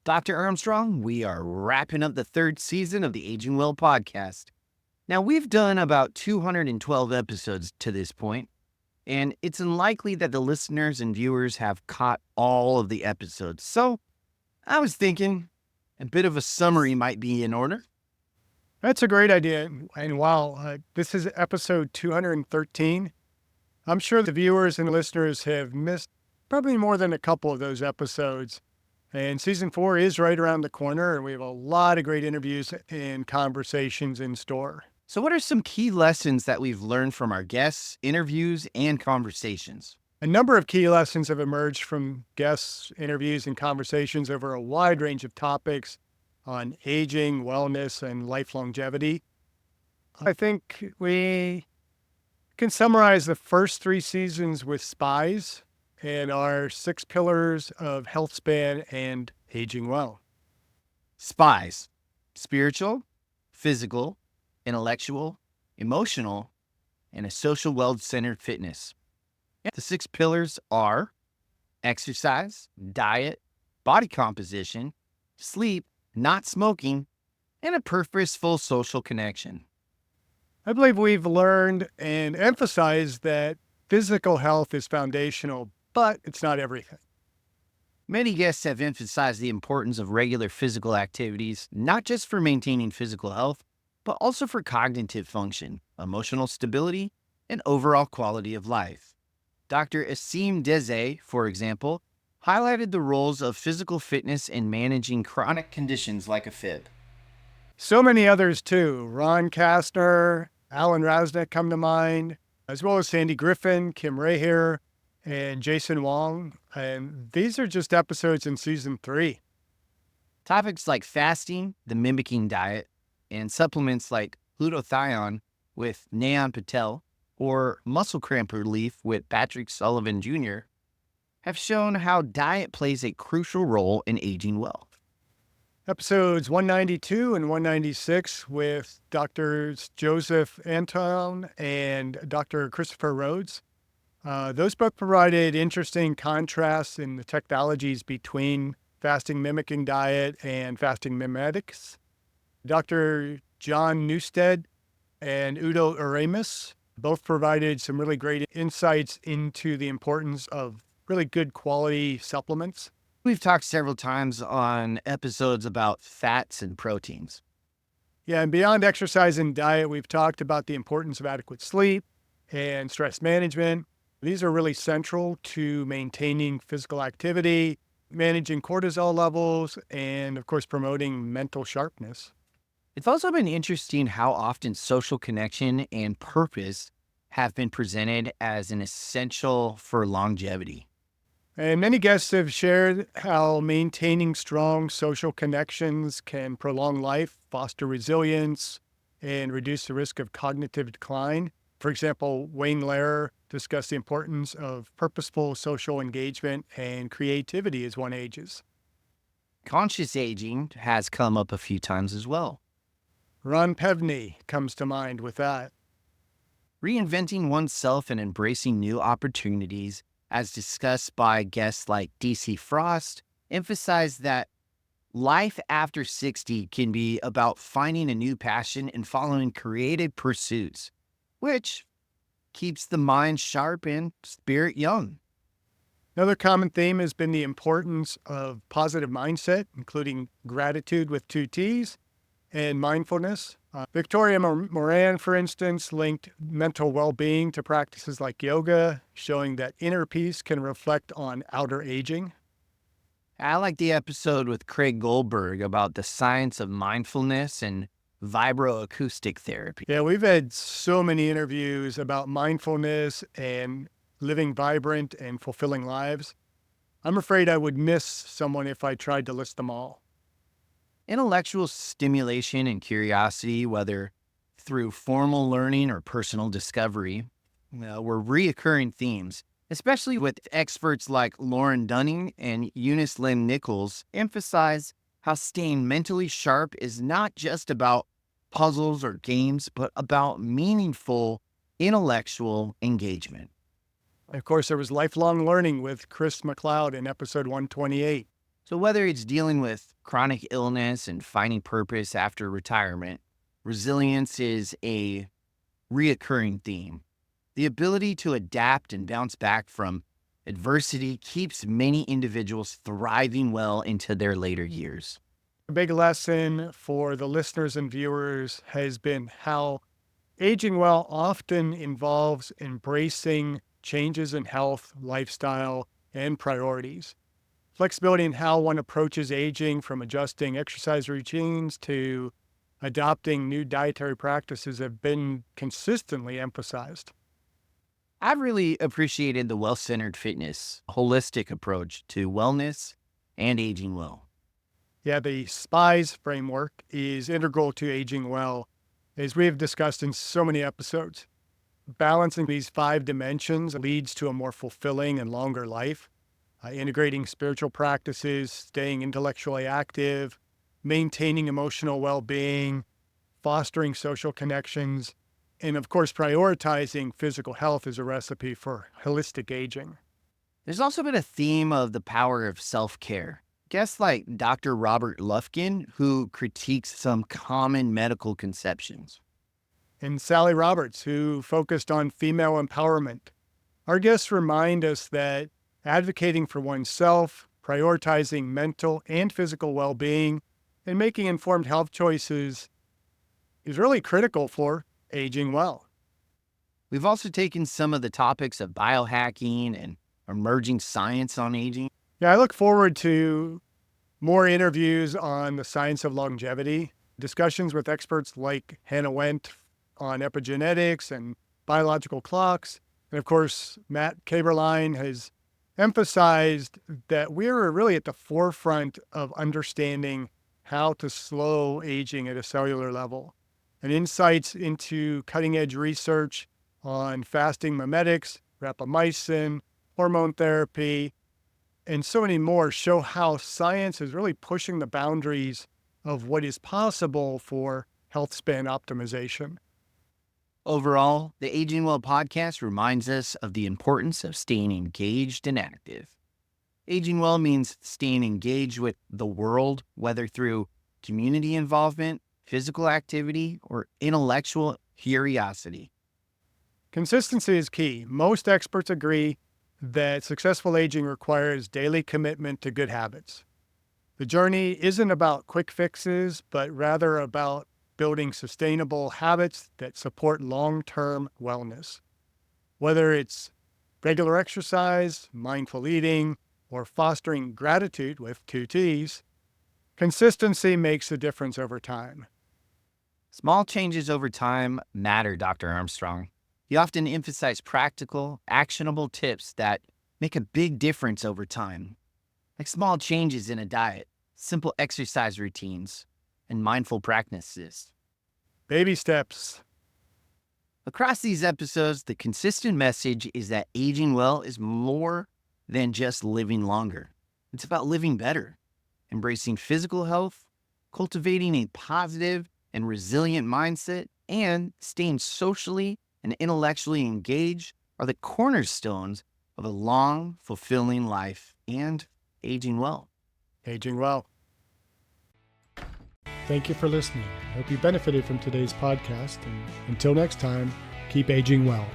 Dr. Armstrong, we are wrapping up the third season of the Aging Well podcast. Now, we've done about 212 episodes to this point, and it's unlikely that the listeners and viewers have caught all of the episodes. So, I was thinking a bit of a summary might be in order. That's a great idea. And wow, this is episode 213. I'm sure the viewers and listeners have missed probably more than a couple of those episodes. And season 4 is right around the corner, and we have a lot of great interviews and conversations in store. So, what are some key lessons that we've learned from our guests, interviews, and conversations? A number of key lessons have emerged from guests, interviews, and conversations over a wide range of topics on aging, wellness, and life longevity. I think we can summarize the first 3 seasons with SPIES and our 6 pillars of healthspan and aging well. SPIES: spiritual, physical, intellectual, emotional, and a social well-centered fitness. The 6 pillars are exercise, diet, body composition, sleep, not smoking, and a purposeful social connection. I believe we've learned and emphasized that physical health is foundational, but it's not everything. Many guests have emphasized the importance of regular physical activities, not just for maintaining physical health, but also for cognitive function, emotional stability, and overall quality of life. Dr. Asim Deze, for example, highlighted the roles of physical fitness in managing chronic conditions like AFib. So many others too. Ron Kastner, Alan Rasnick come to mind, as well as Sandy Griffin, Kim Raher, and Jason Wong. And these are just episodes in season 3. Topics like fasting, the mimicking diet, and supplements like glutathione with Nayan Patel or muscle cramp relief with Patrick Sullivan Jr. have shown how diet plays a crucial role in aging well. Episodes 192 and 196 with Drs. Joseph Anton and Dr. Christopher Rhodes. Those both provided interesting contrasts in the technologies between fasting mimicking diet and fasting mimetics. Dr. John Newstead and Udo Aramis both provided some really great insights into the importance of really good quality supplements. We've talked several times on episodes about fats and proteins. Yeah, and beyond exercise and diet, we've talked about the importance of adequate sleep and stress management. These are really central to maintaining physical activity, managing cortisol levels, and of course, promoting mental sharpness. It's also been interesting how often social connection and purpose have been presented as an essential for longevity. And many guests have shared how maintaining strong social connections can prolong life, foster resilience, and reduce the risk of cognitive decline. For example, Wayne Lehrer discussed the importance of purposeful social engagement and creativity as one ages. Conscious aging has come up a few times as well. Ron Pevney comes to mind with that. Reinventing oneself and embracing new opportunities, as discussed by guests like DC Frost, emphasized that life after 60 can be about finding a new passion and following creative pursuits, which keeps the mind sharp and spirit young. Another common theme has been the importance of positive mindset, including gratitude with 2 T's and mindfulness. Victoria Moran, for instance, linked mental well-being to practices like yoga, showing that inner peace can reflect on outer aging. I like the episode with Craig Goldberg about the science of mindfulness and vibroacoustic therapy. Yeah, we've had so many interviews about mindfulness and living vibrant and fulfilling lives. I'm afraid I would miss someone if I tried to list them all. Intellectual stimulation and curiosity, whether through formal learning or personal discovery, were reoccurring themes, especially with experts like Lauren Dunning and Eunice Lynn Nichols emphasize how staying mentally sharp is not just about puzzles or games, but about meaningful intellectual engagement. Of course, there was lifelong learning with Chris McLeod in episode 128. So, whether it's dealing with chronic illness and finding purpose after retirement, resilience is a reoccurring theme. The ability to adapt and bounce back from adversity keeps many individuals thriving well into their later years. A big lesson for the listeners and viewers has been how aging well often involves embracing changes in health, lifestyle, and priorities. Flexibility in how one approaches aging, from adjusting exercise routines to adopting new dietary practices, have been consistently emphasized. I've really appreciated the well centered fitness, holistic approach to wellness and aging well. Yeah, the SPIES framework is integral to aging well, as we have discussed in so many episodes. Balancing these 5 dimensions leads to a more fulfilling and longer life. Integrating spiritual practices, staying intellectually active, maintaining emotional well being, fostering social connections, and of course, prioritizing physical health is a recipe for holistic aging. There's also been a theme of the power of self care. Guests like Dr. Robert Lufkin, who critiques some common medical conceptions. And Sally Roberts, who focused on female empowerment. Our guests remind us that advocating for oneself, prioritizing mental and physical well being, and making informed health choices is really critical for aging well. We've also taken some of the topics of biohacking and emerging science on aging. Yeah, I look forward to more interviews on the science of longevity, discussions with experts like Hannah Wendt on epigenetics and biological clocks. And of course, Matt Kaberlein has emphasized that we're really at the forefront of understanding how to slow aging at a cellular level, and insights into cutting edge research on fasting mimetics, rapamycin, hormone therapy, and so many more show how science is really pushing the boundaries of what is possible for health span optimization. Overall, the Aging Well podcast reminds us of the importance of staying engaged and active. Aging well means staying engaged with the world, whether through community involvement, physical activity, or intellectual curiosity. Consistency is key. Most experts agree that successful aging requires daily commitment to good habits. The journey isn't about quick fixes, but rather about building sustainable habits that support long-term wellness. Whether it's regular exercise, mindful eating, or fostering gratitude with 2 T's, consistency makes a difference over time. Small changes over time matter, Dr. Armstrong. You often emphasize practical, actionable tips that make a big difference over time, like small changes in a diet, simple exercise routines, and mindful practices. Baby steps. Across these episodes, the consistent message is that aging well is more than just living longer. It's about living better, embracing physical health, cultivating a positive and resilient mindset, and staying socially and intellectually engaged are the cornerstones of a long, fulfilling life and aging well. Aging well. Thank you for listening. I hope you benefited from today's podcast. And until next time, keep aging well.